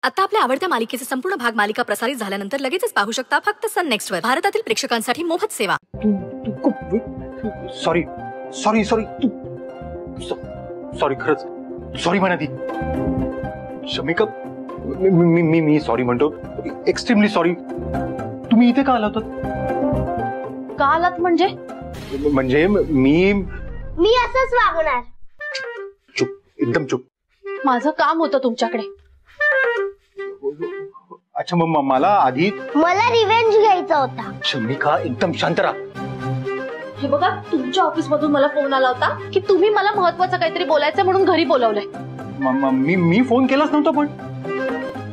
आता आपल्या आवडत्या मालिकेचे संपूर्ण भाग मालिका प्रसारित झाल्यानंतर लगेचच पाहू शकता फक्त सन नेक्स्ट वर. भारतातील प्रेक्षकांसाठी मोफत सेवा. सॉरी सॉरी सॉरी सॉरी खरंच सॉरी म्हणा ती. शमिका मी सॉरी म्हणतो. Extremely sorry. तुम्ही इथे का आला होतात? का आलात म्हणजे? म्हणजे मी असंच वागणार. चुप, एकदम चुप. माझं काम होतं तुमच्याकडे. अच्छा मग मला रिव्हेंज घ्यायचा होता. शमिका एकदम शांत राहा. हे बघा, तुमच्या ऑफिस मधून मला फोन आला होता की तुम्ही मला महत्वाचं काहीतरी बोलायचं म्हणून घरी बोलवलंय. मी फोन केलाच नव्हता. पण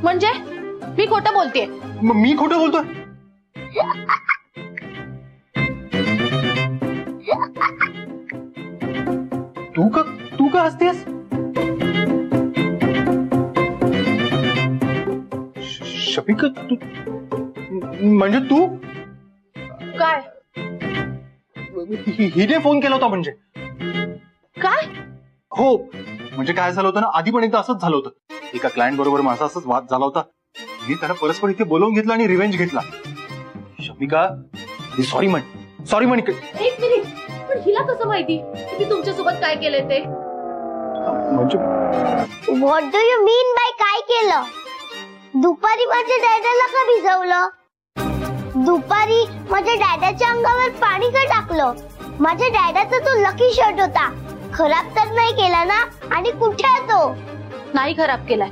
म्हणजे मी खोटं बोलतेय? मी खोटं बोलतोय? तू का हसतेस? शमिका तू म्हणजे तू काय? हिने फोन केला होता म्हणजे काय? हो म्हणजे काय झालं होतं ना, आधी पण एकदा असंच झालं होतं. एका क्लायंट बरोबर माझा असंच वाद झाला होता. मी त्याला परस्पर इथे बोलावून घेतला आणि रिव्हेंज घेतला. शमिका सॉरी म्हण. एक मिनिट, पण हिला कसं माहिती की तुमच्यासोबत काय केलंय ते? म्हणजे what do you mean by काय केलं? दुपारी माझ्या डॅडाला का भिजवलं? दुपारी माझ्या डॅडाच्या अंगावर पाणी का टाकलं? माझ्या डॅडाचा तो लकी शर्ट होता, खराब तर नाही केला ना? आणि कुठे आहे तो? नाही खराब केलाय,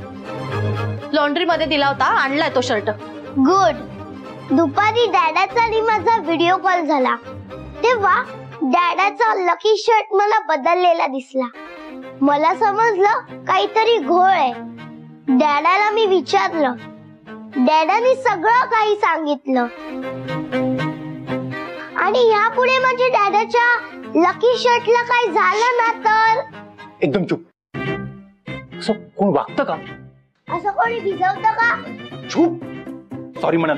लॉन्ड्री मध्ये दिला होता, आणलाय तो शर्ट. गुड. दुपारी डॅडाचा आणि माझा व्हिडिओ कॉल झाला तेव्हा डॅडाचा लकी शर्ट मला बदललेला दिसला. मला समजलं काहीतरी घोळ आहे. डॅडाला मी विचारलं. डॅडाने सगळं काही सांगितलं. आणि यापुढे माझ्या डॅडाच्या लकी शर्टला काय झालं ना तर? एकदम चुप. असं कोण वागतं का? असं कोणी भिजवतं का? चुप. सॉरी म्हणा.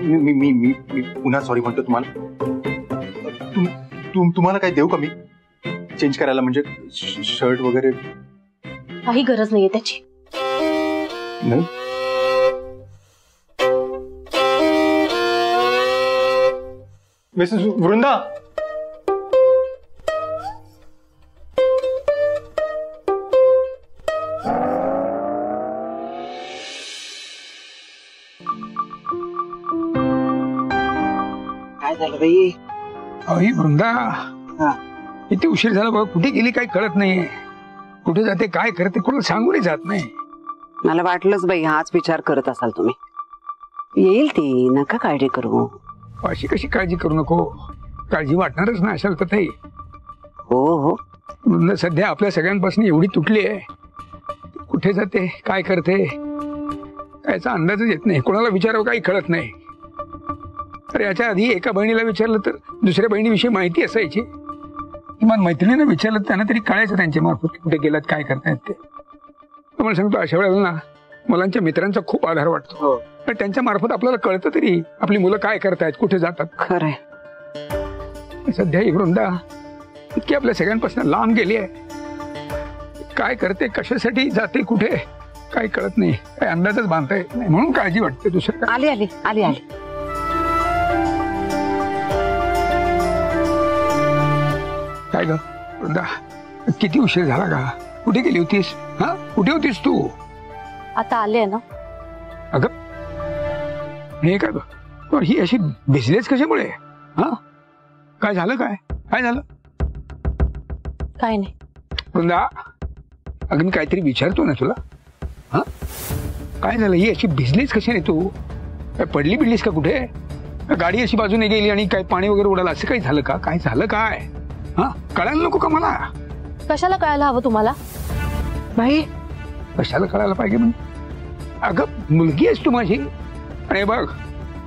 मी पुन्हा सॉरी म्हणतो तुम्हाला. तुम्हाला काय देऊ का मी चेंज करायला? म्हणजे शर्ट वगैरे काही गरज नाहीये त्याची. नाही. मिसेस वृंदा, काय झालं बाई? अही वृंदा, किती उशीर झाला बघ. कुठे गेली काही कळत नाही. कुठे जाते काय करते कोणाला सांगूनही जात नाही. मला वाटलंच बाई हाच विचार करत असाल तुम्ही. येईल ती, नका काळजी करू. अशी कशी काळजी करू नको? काळजी वाटणारच ना असेल तर ते. हो हो. वृंदा सध्या आपल्या सगळ्यांपासून एवढी तुटली आहे. कुठे जाते काय करते याचा अंदाजच येत नाही. कोणाला विचारावं काही कळत नाही. अरे याच्या आधी एका बहिणीला विचारलं तर दुसऱ्या बहिणीविषयी माहिती असायची. किमान मैत्रिणीनं विचारलं त्यांना तरी कळायचं त्यांच्या मार्फत कुठे गेलात काय करतायत ते. तुम्हाला सांगतो अशा वेळेला ना मुलांच्या मित्रांचा खूप आधार वाटतो. पण त्यांच्या मार्फत आपल्याला कळतं तरी आपली मुलं काय करतायत कुठे जातात. खरंय. सध्या ही वृंदा इतकी आपल्या सगळ्यांपासून लांब गेली आहे. काय करते कशासाठी जाते कुठे काय कळत नाही. काय अंदाजच बांधता येत नाही. म्हणून काळजी वाटते. दुसरं आली आली आली आली. काय ग वृंदा, किती उशीर झाला का? कुठे गेली होतीस? हा कुठे होतीस तू? आता आले ना. अगं हे का ग, ही अशी भिजलेच कशामुळे? हा काय झालं? काय झालं? काय नाही वृंदा. अगं मी काहीतरी विचारतो ना तुला. हा काय झालं? ही अशी भिजलीच कशाने तू? काय पडली बिडलीस का कुठे? गाडी अशी बाजूने गेली आणि काय पाणी वगैरे उडालं असं काही झालं का? काय झालं काय? हा कळायला नको का मला? कशाला कळायला हवं तुम्हाला? नाही कशाला कळायला पाहिजे म्हणजे? अगं मुलगी आहेस तू माझी. आणि बघ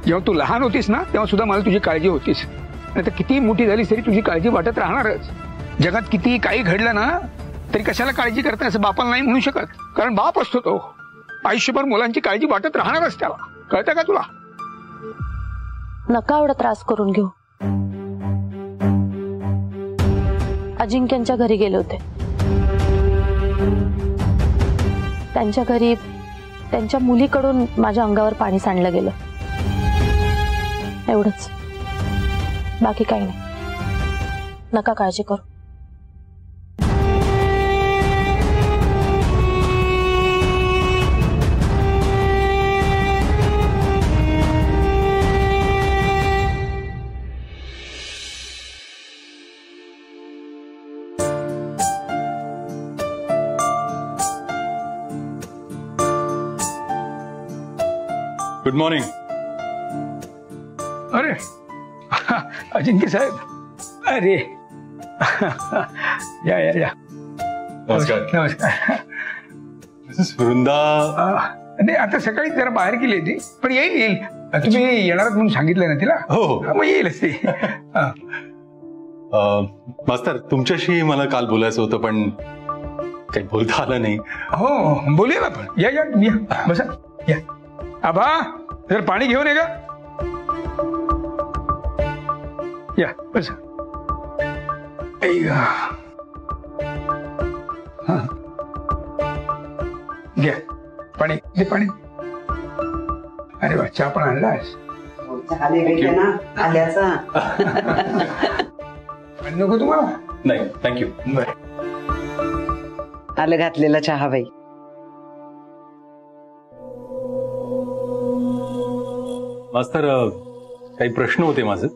जेव्हा तू लहान होतीस ना तेव्हा सुद्धा मला तुझी काळजी होतीस. आता किती मोठी झालीस तरी तुझी काळजी वाटत राहणारच. जगात किती काही घडलं ना तरी कशाला काळजी करताय असं बापाला नाही म्हणू शकत. कारण बाप असतो तो. आयुष्यभर मुलांची काळजी वाटत राहणारच त्याला. कळतं का तुला? नका एवढा त्रास करून घेऊ. अजिंक्यांच्या घरी गेले होते. त्यांच्या घरी त्यांच्या मुलीकडून माझ्या अंगावर पाणी सांडलं गेलं, एवढंच. बाकी काही नाही. नका काळजी करू. Good morning. अरे अजिंक्य साहेब, अरे या या या. नमस्कार. नमस्कार. मिसेस वृंदा. नाही, आता सकाळी जरा बाहेर गेली ती, पण येईल. तुम्ही येणार म्हणून सांगितलं ना तिला. हो. मग येईलच ती. मास्तर, तुमच्याशी मला काल बोलायचं होतं पण काही बोलता आलं नाही. हो, बोलूया ना आपण. या या या, बसा या. आबा, जर पाणी घेऊन ये का. या बसा. घ्या पाणी, दे पाणी. अरे वा, चहा पण आणलास. आल्याचा नको तुम्हाला. नाही, थँक्यू. आलं घातलेला चहा बाई. मास्तर, काही प्रश्न होते माझे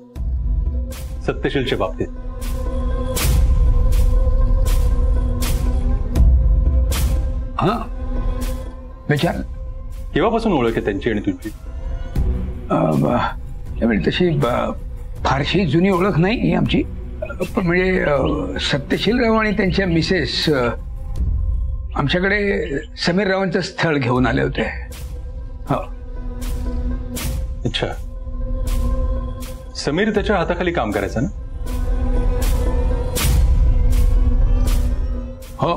सत्यशीलच्या बाबतीत. हा, विचार. केव्हापासून ओळख आहे त्यांची आणि तुझी? त्यावेळी तशी फारशी जुनी ओळख नाही ही आमची, पण म्हणजे सत्यशील राव आणि त्यांच्या मिसेस आमच्याकडे समीर रावांचं स्थळ घेऊन आले होते. हो. अच्छा, समीर त्याच्या हाताखाली काम करायचं ना? हो.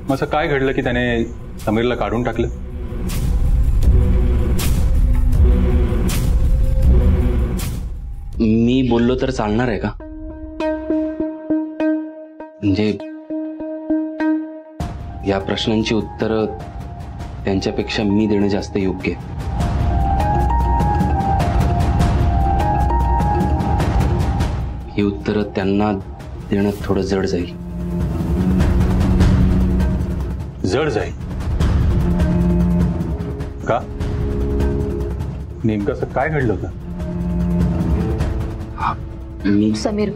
मग असं काय घडलं की त्याने समीरला काढून टाकलं? मी बोललो तर चालणार आहे का? म्हणजे या प्रश्नांची उत्तरं त्यांच्यापेक्षा मी देणं जास्त योग्य आहे. ही उत्तरं त्यांना देणं थोडं जड जाईल. जड जाईल का? नेमकं असं काय घडलं होतं? मी समीर,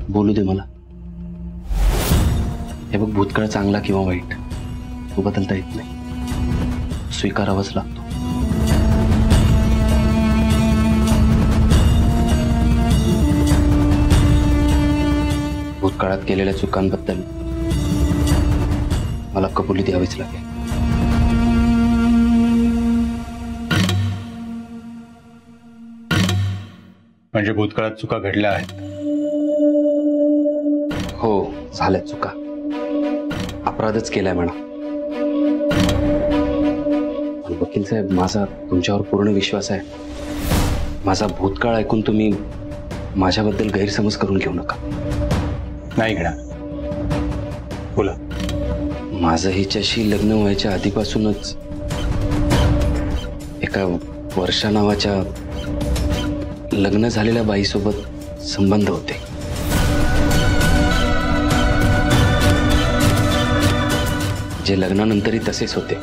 बोलू दे मला. हे बघ, भूतकाळ चांगला किंवा वाईट तो बदलता येत नाही, स्वीकारावाच लागतो. भूतकाळात केलेल्या चुकांबद्दल मला कबुली द्यावीच लागेल. म्हणजे भूतकाळात चुका घडल्या आहेत? हो, झाल्या चुका. अपराधच केलाय म्हणा. वकील साहेब, माझा तुमच्यावर पूर्ण विश्वास आहे. माझा भूतकाळ ऐकून तुम्ही माझ्याबद्दल गैरसमज करून घेऊ नका. नाही घेणार. बोला. माझं हिच्याशी लग्न व्हायच्या आधीपासूनच एका वर्षा नावाच्या लग्न झालेल्या बाईसोबत संबंध होते. जे लग्नानंतरही तसेच होते.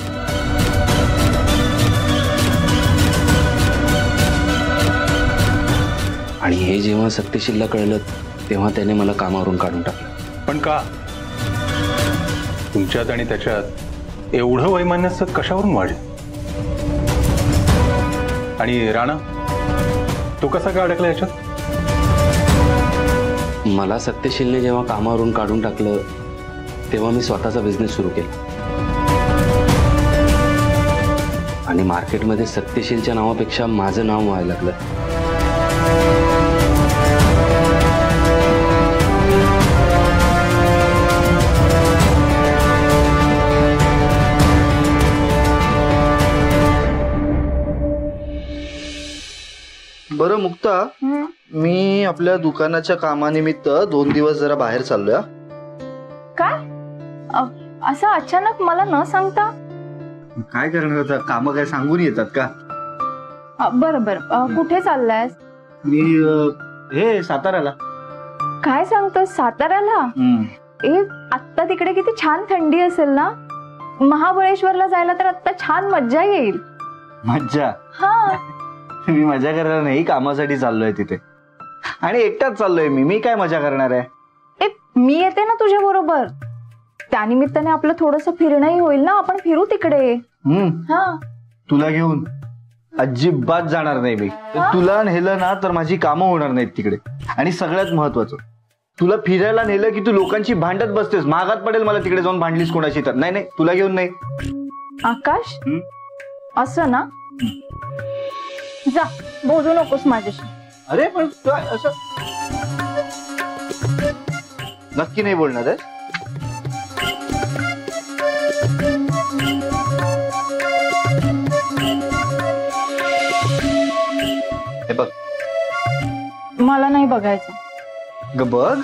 आणि हे जेव्हा सत्यशीलला कळलं तेव्हा त्याने मला कामावरून काढून टाकलं. पण का? तुमच्यात आणि त्याच्यात एवढं वैमनस्य कशावरून वाढलं? आणि राणा, तो कसा काय अडकला याच्यात? मला सत्यशीलने जेव्हा कामावरून काढून टाकलं तेव्हा मी स्वतःचा बिझनेस सुरू केला. आणि मार्केटमध्ये सत्यशीलच्या नावापेक्षा माझं नाव व्हायला लागलं. बरं मुक्ता, मी आपल्या दुकानाच्या कामानिमित्त 2 दिवस जरा बाहेर चाललोय. काय असं अचानक मला न सांगता? काय करणार होता, काम काय सांगून येतात का? बरं बरं, कुठे चाललायस? मी हे साताऱ्याला. काय सांगतोस, साताऱ्याला? ए, आत्ता तिकडे किती छान थंडी असेल ना. महाबळेश्वरला जायला तर आत्ता छान मज्जा येईल. मज्जा? हा. मी मजा करायला नाही, कामासाठी चाललोय तिथे. आणि एकटाच चाललोय मी काय मजा करणार आहे? ए, मी येते ना तुझ्या बरोबर. त्यानिमित्ताने आपलं थोडंसं फिरणंही होईल ना. आपण फिरू तिकडे. हा. तुला घेऊन अजिबात जाणार नाही मी. तुला नेलं ना तर माझी कामं होणार नाहीत तिकडे. आणि सगळ्यात महत्वाचं, तुला फिरायला नेलं की तू लोकांची भांडत बसतेस. महागात पडेल मला तिकडे जाऊन भांडलीस कोणाशी तर. नाही तुला घेऊन नाही. आकाश, असं ना, जा, बोलू नकोस माझ्याशी. अरे पण काय असं नक्की नाही बोलणार आहे? हे बघ, मला नाही बघायचं. ग बघ,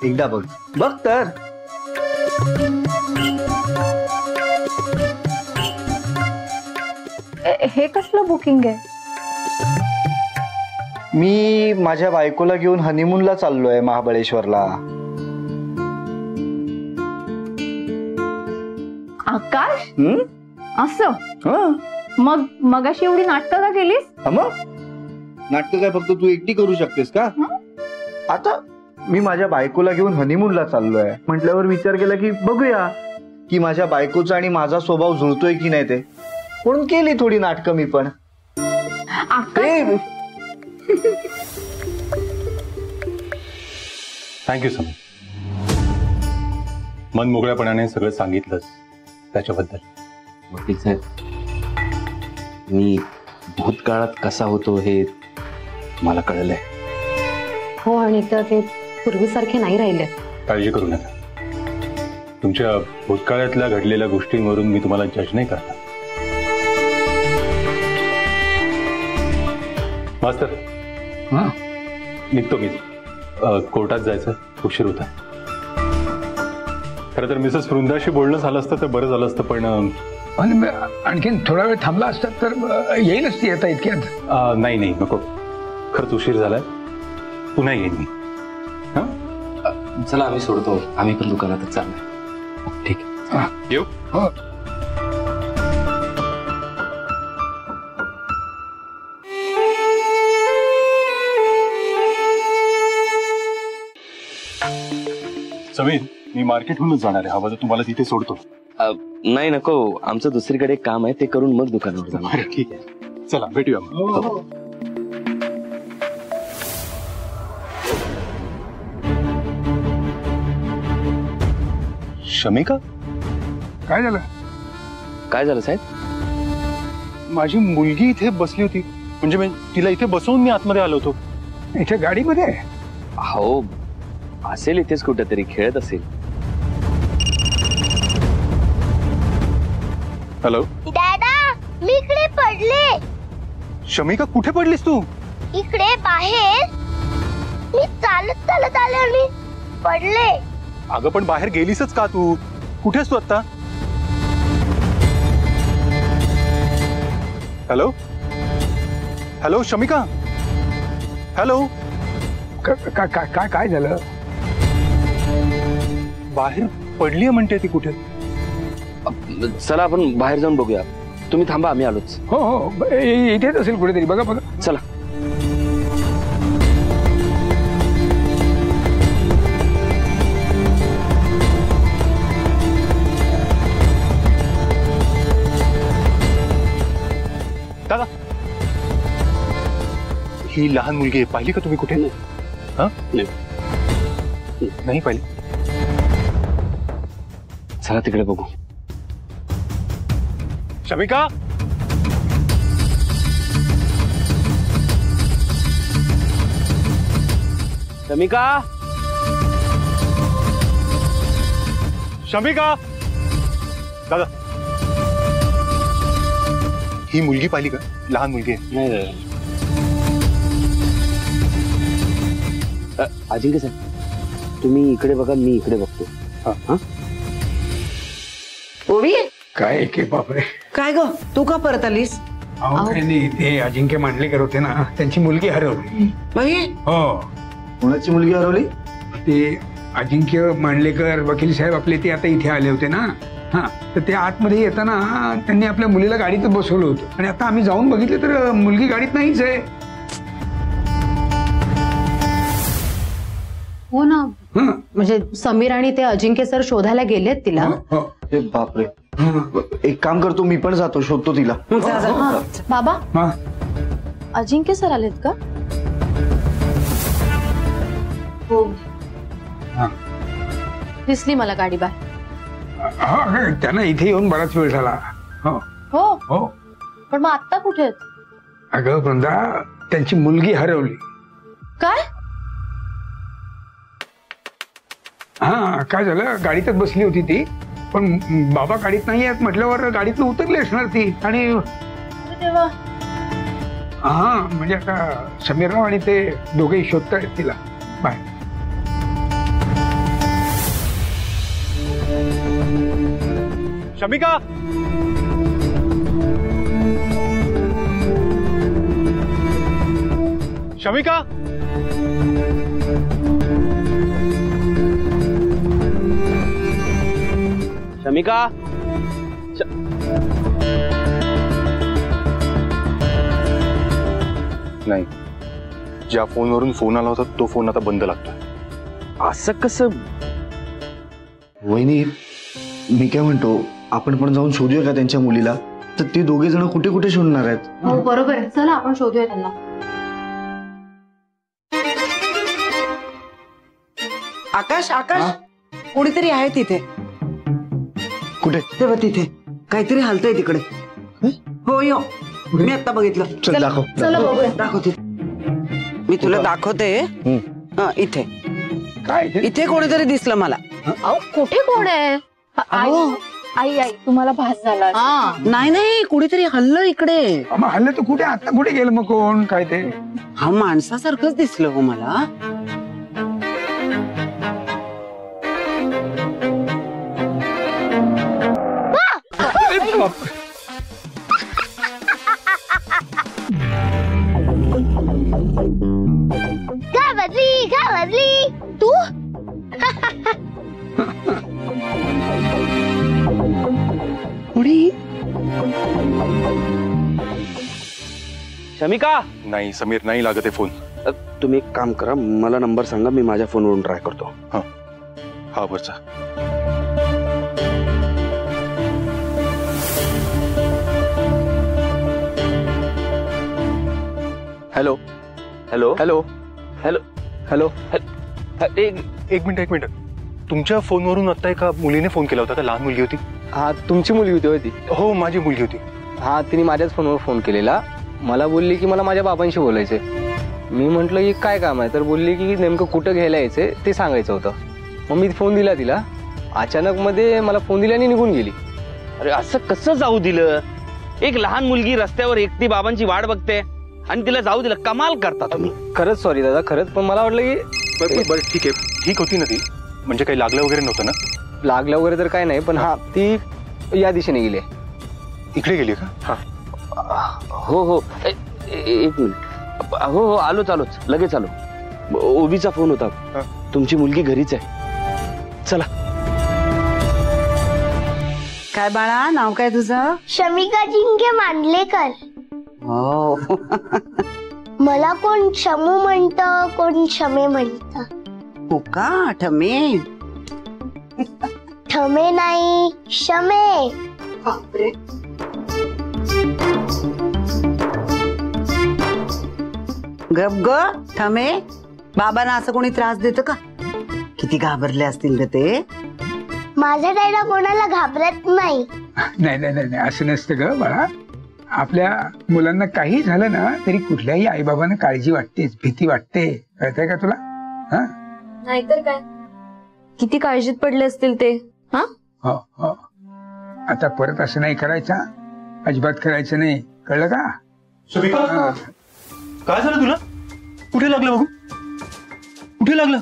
एकदा बघ बघ तर. हे कसलं बुकिंग आहे? मी माझ्या बायकोला घेऊन हनीमूनला चाललोय महाबळेश्वरला. आकाश, असं? मग अशी एवढी नाटकं का केलीस? मग नाटकं काय फक्त तू एकटी करू शकतेस का? आता मी माझ्या बायकोला घेऊन हनीमूनला चाललोय म्हटल्यावर विचार केला की बघूया की माझ्या बायकोचा आणि माझा स्वभाव जुळतोय की नाही ते. म्हणून केली थोडी नाटकं मी पण. थँक्यू समीर, मन मोकळ्यापणाने सगळं सांगितलंस त्याच्याबद्दल. वकील साहेब, मी भूतकाळात कसा होतो हे मला कळलंय. हो, आणि तर ते पूर्वीसारखे नाही राहिले. काळजी करू नका. तुमच्या भूतकाळातल्या घडलेल्या गोष्टींवरून मी तुम्हाला जज नाही करणार. मास्तर, निघतो मी. कोर्टात जायचं, उशीर होता. खरं तर मिसेस वृंदाशी बोलणं झालं असतं तर बरं झालं असतं, पण आणखीन थोडा वेळ थांबला असतात तर येईलच ती आता इतक्यात. नाही नको, खरंच उशीर झालाय. पुन्हा येईन मी. चला, आम्ही सोडतो. आम्ही पण दुकानातच चाललोय. ठीक आहे, येऊ. हो. समीर, मी मार्केटहूनच जाणार आहे. हवं तर तुम्हाला तिथे सोडतो. नाही नको, आमचं दुसरीकडे काम आहे, ते करून मग दुकानावर जाणार. ठीक आहे, चला भेटूया मग. शमिका, काय झालं? काय झालं साहेब? माझी मुलगी इथे बसली होती. म्हणजे मी तिला इथे बसवून मी आतमध्ये आलो होतो. इथे गाडीमध्ये? हो, असेल इथेच कुठेतरी खेळत असेल. हॅलो डॅडा, मी इकडे पडले. शमिका, कुठे पडलीस तू? इकडे बाहेर मी चालत चालत आले आणि पडले. अगं पण बाहेर गेलीसच का तू? कुठेस तू आता? Hello hello Shamika, hello. काय झालं? बाहेर पडलीये म्हणते ती. कुठे? चला आपण बाहेर जाऊन बघूया. तुम्ही थांबा, आम्ही आलोच. हो, इथेच असेल कुठेतरी. बघा. चला. दादा, ही लहान मुलगी आहे. पाहिली का तुम्ही कुठे? नाही पाहिली. चला तिकडे बघू. शमिका, शमिका, शमिका. दादा, ही मुलगी पाहिली का? लहान मुलगी आहे. नाही. अजिंक्य साहेब तुम्ही इकडे बघा, मी इकडे बघतो. ओवी काय की बापरे. काय ग, तू का परत आलीस? अहो काही नाही, ते अजिंक्य मांडलेकर होते ना, त्यांची मुलगी हरवली. बाई, हो, कोणाची मुलगी हरवली? ते अजिंक्य मांडलेकर वकील साहेब आपले ते आता इथे आले होते ना. हा, तर ते आतमध्ये येताना त्यांनी आपल्या मुलीला गाडीतच बसवलं होतं आणि आता आम्ही जाऊन बघितलं तर मुलगी गाडीत नाहीच आहे. हो ना, हं. म्हणजे समीर आणि ते अजिंक्य सर शोधायला गेलेत तिला. हो. हे बापरे. एक काम करतो, मी पण जातो, शोधतो तिला. बाबा, हा. अजिंक्य सर आलेत का? हो, हा. दिसली मला गाडी बाहेर. हा, त्यांना इथे येऊन बराच वेळ झाला. हो हो, हो. पण मग आत्ता कुठे आहेत? अगं वृंदा, त्यांची मुलगी हरवली. काय? हा, काय झालं, गाडीतच बसली होती ती, पण बाबा गाडीत नाही आहेत म्हटल्यावर गाडीतून उतरली असणार ती. आणि तेव्हा हा, म्हणजे आता समीरराव आणि ते दोघेही शोधतायत तिला. बाय. शमिका, शमिका, शमिका, नाही, ज्या फोनवरून फोन आला होता तो फोन आता बंद लागतोय. असं कसं? वहिनी, मी काय म्हणतो, आपण पण जाऊन शोधूया का त्यांच्या मुलीला? तर ती दोघे जण कुठे कुठे शोधणार आहेत? हो, बरोबर आहे. चला आपण शोधूया त्यांना. आकाश, आकाश, कोणीतरी आहे तिथे. कुठे? तेव्हा तिथे काहीतरी हलतंय तिकडे. हो, यो, मी आता बघितलं. चल दाखव. चला बघूया. दाखवते, मी तुला दाखवते. इथे काय ते? इथे कोणीतरी दिसलं मला. अहो, कुठे कोण आहे? आई आई, तुम्हाला भास झाला. नाही नाही, कुणीतरी हल्लं इकडे. मग हल्लं तर कुठे, आता कुठे गेलं मग कोण? काय ते? हा, माणसासारखंच दिसलं हो मला. घाबरली तू. शमिका, नाही समीर, नाही लागत आहे फोन. तुम्ही एक काम करा, मला नंबर सांगा, मी माझ्या फोनवरून ट्राय करतो. हा वरचा. Hello hello hello hello hello. एक मिनिट. तुमच्या फोनवरून आता एका मुलीने फोन केला होता का? लहान मुलगी होती. हा, तुमची मुलगी होती होती? हो, माझी मुलगी होती. हा, तिने माझ्याच फोनवर फोन केलेला. मला बोलली की मला माझ्या बाबांशी बोलायचंय. मी म्हटलं की काय काम आहे, तर बोलली की नेमकं कुठं घ्यायला यायचंय ते सांगायचं होतं. मग मी फोन दिला तिला. अचानक मध्ये मला फोन दिला आणि निघून गेली. अरे असं कसं जाऊ दिलं? एक लहान मुलगी रस्त्यावर एकटी बाबांची वाट बघते आणि तिला जाऊ दिलं? कमाल करता तुम्ही. खरंच सॉरी दादा, खरंच. पण मला वाटलं की बरं ठीक आहे. ठीक होती ना ती? म्हणजे काही लागलं वगैरे नव्हतं ना? लागलं वगैरे तर काय नाही, पण हा, ती या दिशेने गेली. इकडे गेली का? हा. हो हो, एक मिनिट. हो हो, आलोच लगेच आलो. ओबीचा फोन होता. तुमची मुलगी घरीच आहे. चला. काय बाळा, नाव काय तुझं? शमिका जिंके मांडलेकर. हो. मला कोण शमू म्हणतं, कोण शमे म्हणतं. हो का? ठमे? ठमे नाही, शमे. गप ग ठमे. बाबांना असं कोणी त्रास देतं का? किती घाबरले असतील ग ते. माझा डॅडा कोणाला घाबरत नाही. नाही, असं नसतं ग बाळा. आपल्या मुलांना काही झालं ना तरी कुठल्याही आईबाबांना काळजी वाटतेच, भीती वाटते. कळतंय का तुला? हा, नाहीतर काय, किती काळजीत पडले असतील ते. हा, हो हो. आता परत असं नाही करायचं, अजिबात करायचं नाही, कळलं का? शमिका, काय झालं तुला? कुठे लागलं बघू? कुठे लागलं?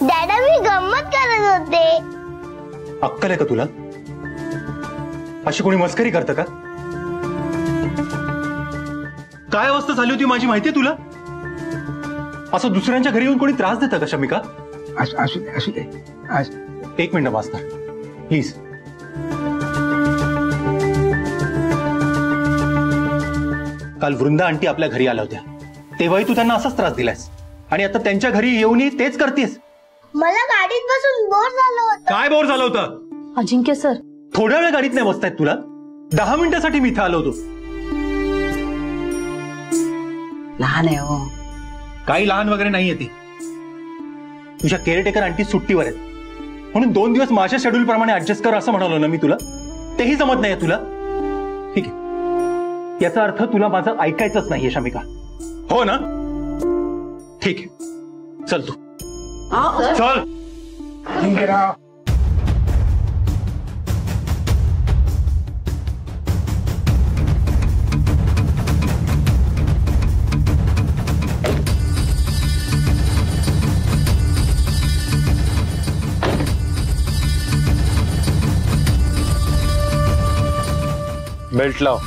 डॅडा मी गंमत करत होते. अक्कल आहे का तुला? अशी कोणी मस्करी करतं का? काय अवस्था झाली होती माझी माहितीये तुला? असं दुसऱ्यांच्या घरी येऊन कोणी त्रास देतं का शमिका? असू दे असू दे. एक मिनिट मास्तर प्लीज. काल वृंदा आंटी आपल्या घरी आल्या होत्या, तेव्हाही तू त्यांना असाच त्रास दिलास आणि आता त्यांच्या घरी येऊनही तेच करतेस. मला गाडीत बसून बोर झालं होतं. काय बोर झालं होतं? अजिंक्य सर, थोड्या वेळ गाडीत नाही बसतायत तुला? 10 मिनिटासाठी मी इथं आलो होतो. लहान आहे हो. काही लहान वगैरे नाहीये ती. तुझ्या केअरटेकर आंटी सुट्टीवर आहेत म्हणून 2 दिवस माझ्या शेड्यूल प्रमाणे ऍडजस्ट कर असं म्हणालो ना मी तुला. तेही जमत नाहीये तुला. ठीक आहे, याचा अर्थ तुला माझं ऐकायचंच नाहीये शमिका, हो ना? ठीक आहे, चल तू चल. अजिंक्यराव, बेल्ट लाव.